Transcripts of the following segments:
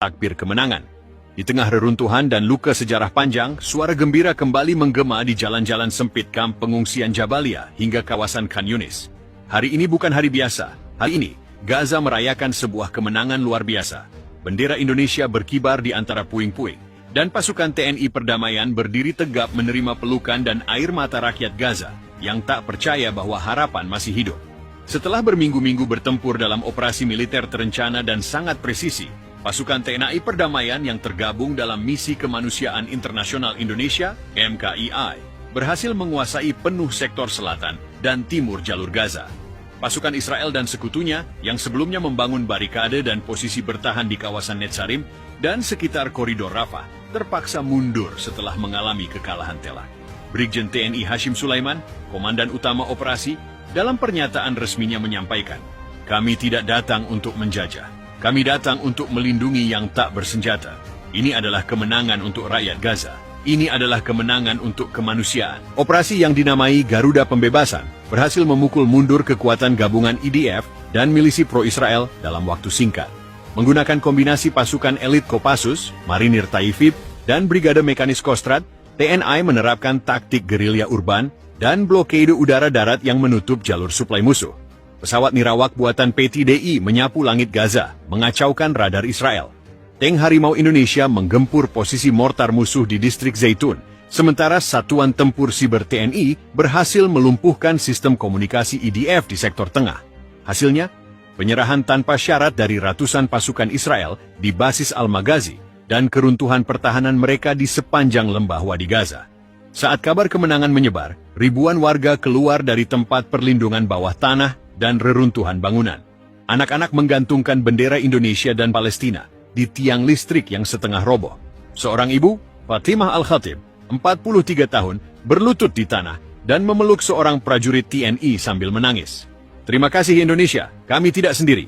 takbir kemenangan. Di tengah reruntuhan dan luka sejarah panjang, suara gembira kembali menggema di jalan-jalan sempit kamp pengungsian Jabalia hingga kawasan Khan Yunis. Hari ini bukan hari biasa. Hari ini, Gaza merayakan sebuah kemenangan luar biasa. Bendera Indonesia berkibar di antara puing-puing, dan pasukan TNI Perdamaian berdiri tegap menerima pelukan dan air mata rakyat Gaza yang tak percaya bahwa harapan masih hidup. Setelah berminggu-minggu bertempur dalam operasi militer terencana dan sangat presisi, pasukan TNI Perdamaian yang tergabung dalam Misi Kemanusiaan Internasional Indonesia, MKII, berhasil menguasai penuh sektor selatan dan timur jalur Gaza. Pasukan Israel dan sekutunya yang sebelumnya membangun barikade dan posisi bertahan di kawasan Netzarim dan sekitar koridor Rafah, terpaksa mundur setelah mengalami kekalahan telak. Brigjen TNI Hashim Sulaiman, Komandan Utama Operasi, dalam pernyataan resminya menyampaikan, "Kami tidak datang untuk menjajah. Kami datang untuk melindungi yang tak bersenjata. Ini adalah kemenangan untuk rakyat Gaza. Ini adalah kemenangan untuk kemanusiaan." Operasi yang dinamai Garuda Pembebasan berhasil memukul mundur kekuatan gabungan IDF dan milisi pro-Israel dalam waktu singkat. Menggunakan kombinasi pasukan elit Kopassus, Marinir Taifib, dan Brigade Mekanis Kostrad, TNI menerapkan taktik gerilya urban dan blokade udara-darat yang menutup jalur suplai musuh. Pesawat nirawak buatan PTDI menyapu langit Gaza, mengacaukan radar Israel. Tank Harimau Indonesia menggempur posisi mortar musuh di distrik Zaitun, sementara Satuan Tempur Siber TNI berhasil melumpuhkan sistem komunikasi IDF di sektor tengah. Hasilnya, penyerahan tanpa syarat dari ratusan pasukan Israel di basis Al-Maghazi dan keruntuhan pertahanan mereka di sepanjang lembah Wadi Gaza. Saat kabar kemenangan menyebar, ribuan warga keluar dari tempat perlindungan bawah tanah dan reruntuhan bangunan. Anak-anak menggantungkan bendera Indonesia dan Palestina di tiang listrik yang setengah roboh. Seorang ibu, Fatimah Al-Khatib, 43 tahun, berlutut di tanah dan memeluk seorang prajurit TNI sambil menangis. "Terima kasih Indonesia, kami tidak sendiri."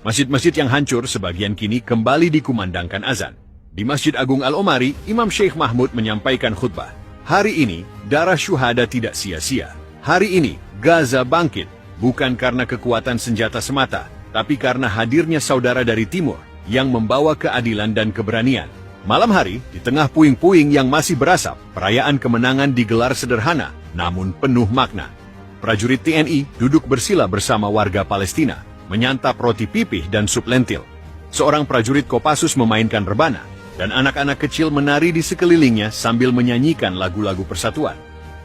Masjid-masjid yang hancur sebagian kini kembali dikumandangkan azan. Di Masjid Agung Al-Omari, Imam Sheikh Mahmud menyampaikan khutbah. "Hari ini, darah syuhada tidak sia-sia. Hari ini, Gaza bangkit, bukan karena kekuatan senjata semata, tapi karena hadirnya saudara dari timur yang membawa keadilan dan keberanian." Malam hari, di tengah puing-puing yang masih berasap, perayaan kemenangan digelar sederhana, namun penuh makna. Prajurit TNI duduk bersila bersama warga Palestina, menyantap roti pipih dan sup lentil. Seorang prajurit Kopassus memainkan rebana, dan anak-anak kecil menari di sekelilingnya sambil menyanyikan lagu-lagu persatuan.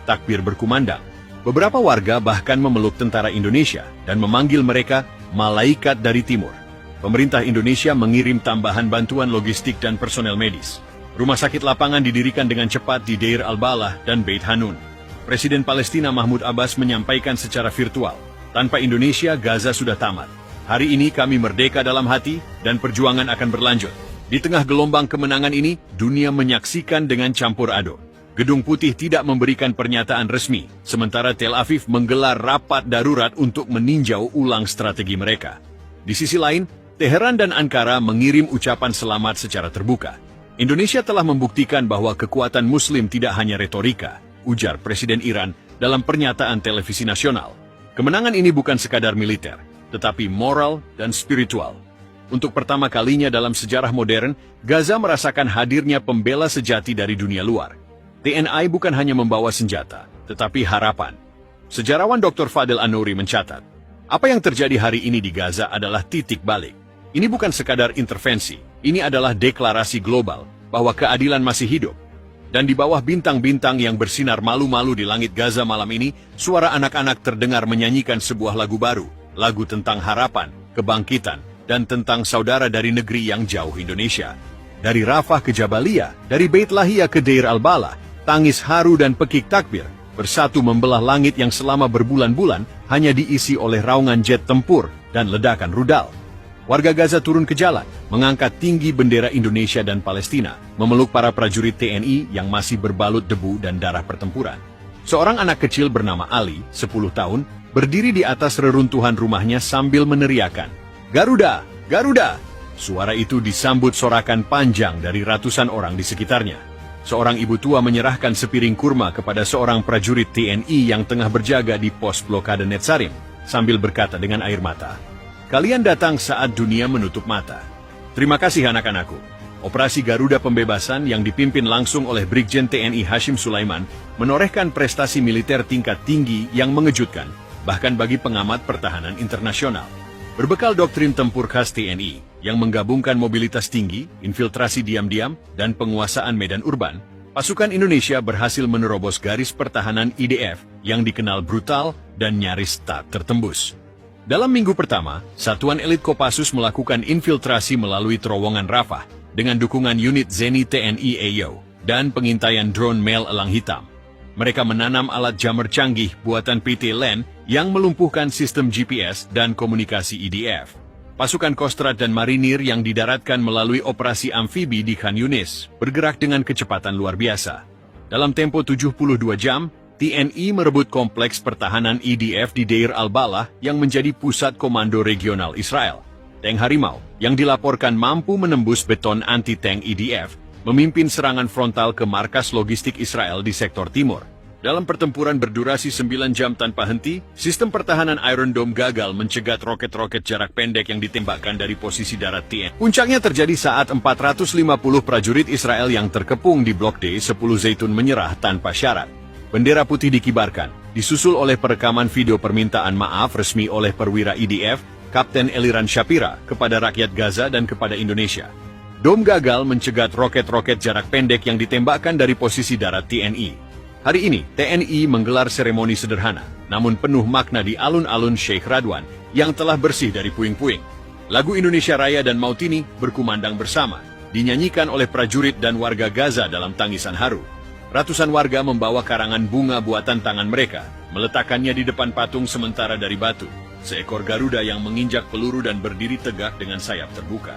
Takbir berkumandang. Beberapa warga bahkan memeluk tentara Indonesia dan memanggil mereka malaikat dari timur. Pemerintah Indonesia mengirim tambahan bantuan logistik dan personel medis. Rumah sakit lapangan didirikan dengan cepat di Deir al-Balah dan Beit Hanun. Presiden Palestina Mahmud Abbas menyampaikan secara virtual, "Tanpa Indonesia, Gaza sudah tamat. Hari ini kami merdeka dalam hati dan perjuangan akan berlanjut." Di tengah gelombang kemenangan ini, dunia menyaksikan dengan campur aduk. Gedung Putih tidak memberikan pernyataan resmi, sementara Tel Aviv menggelar rapat darurat untuk meninjau ulang strategi mereka. Di sisi lain, Teheran dan Ankara mengirim ucapan selamat secara terbuka. "Indonesia telah membuktikan bahwa kekuatan Muslim tidak hanya retorika," ujar Presiden Iran dalam pernyataan televisi nasional. "Kemenangan ini bukan sekadar militer, tetapi moral dan spiritual." Untuk pertama kalinya dalam sejarah modern, Gaza merasakan hadirnya pembela sejati dari dunia luar. TNI bukan hanya membawa senjata, tetapi harapan. Sejarawan Dr. Fadel An-Nouri mencatat, apa yang terjadi hari ini di Gaza adalah titik balik. Ini bukan sekadar intervensi, ini adalah deklarasi global bahwa keadilan masih hidup. Dan di bawah bintang-bintang yang bersinar malu-malu di langit Gaza malam ini, suara anak-anak terdengar menyanyikan sebuah lagu baru, lagu tentang harapan, kebangkitan, dan tentang saudara dari negeri yang jauh Indonesia. Dari Rafah ke Jabalia, dari Beit Lahia ke Deir al-Balah, tangis haru dan pekik takbir bersatu membelah langit yang selama berbulan-bulan hanya diisi oleh raungan jet tempur dan ledakan rudal. Warga Gaza turun ke jalan, mengangkat tinggi bendera Indonesia dan Palestina, memeluk para prajurit TNI yang masih berbalut debu dan darah pertempuran. Seorang anak kecil bernama Ali, 10 tahun, berdiri di atas reruntuhan rumahnya sambil meneriakan, "Garuda! Garuda!" Suara itu disambut sorakan panjang dari ratusan orang di sekitarnya. Seorang ibu tua menyerahkan sepiring kurma kepada seorang prajurit TNI yang tengah berjaga di pos blokade Netzarim, sambil berkata dengan air mata, "Kalian datang saat dunia menutup mata. Terima kasih anak-anakku. Operasi Garuda Pembebasan yang dipimpin langsung oleh Brigjen TNI Hashim Sulaiman menorehkan prestasi militer tingkat tinggi yang mengejutkan, bahkan bagi pengamat pertahanan internasional. Berbekal doktrin tempur khas TNI yang menggabungkan mobilitas tinggi, infiltrasi diam-diam, dan penguasaan medan urban, pasukan Indonesia berhasil menerobos garis pertahanan IDF yang dikenal brutal dan nyaris tak tertembus. Dalam minggu pertama, Satuan Elit Kopassus melakukan infiltrasi melalui terowongan Rafah dengan dukungan unit Zeni TNI AO dan pengintaian drone Mel Elang Hitam. Mereka menanam alat jammer canggih buatan PT LEN yang melumpuhkan sistem GPS dan komunikasi IDF. Pasukan Kostrad dan Marinir yang didaratkan melalui operasi amfibi di Khan Yunis bergerak dengan kecepatan luar biasa. Dalam tempo 72 jam, TNI merebut kompleks pertahanan IDF di Deir al-Balah yang menjadi pusat komando regional Israel. Tank Harimau, yang dilaporkan mampu menembus beton anti-tank IDF, memimpin serangan frontal ke markas logistik Israel di sektor timur. Dalam pertempuran berdurasi 9 jam tanpa henti, sistem pertahanan Iron Dome gagal mencegat roket-roket jarak pendek yang ditembakkan dari posisi darat TNI. Puncaknya terjadi saat 450 prajurit Israel yang terkepung di Blok D 10 Zaitun menyerah tanpa syarat. Bendera putih dikibarkan, disusul oleh perekaman video permintaan maaf resmi oleh perwira IDF, Kapten Eliran Shapira, kepada rakyat Gaza dan kepada Indonesia. Dom gagal mencegat roket-roket jarak pendek yang ditembakkan dari posisi darat TNI. Hari ini, TNI menggelar seremoni sederhana, namun penuh makna di alun-alun Sheikh Radwan, yang telah bersih dari puing-puing. Lagu Indonesia Raya dan Mautini berkumandang bersama, dinyanyikan oleh prajurit dan warga Gaza dalam tangisan haru. Ratusan warga membawa karangan bunga buatan tangan mereka, meletakkannya di depan patung sementara dari batu, seekor Garuda yang menginjak peluru dan berdiri tegak dengan sayap terbuka.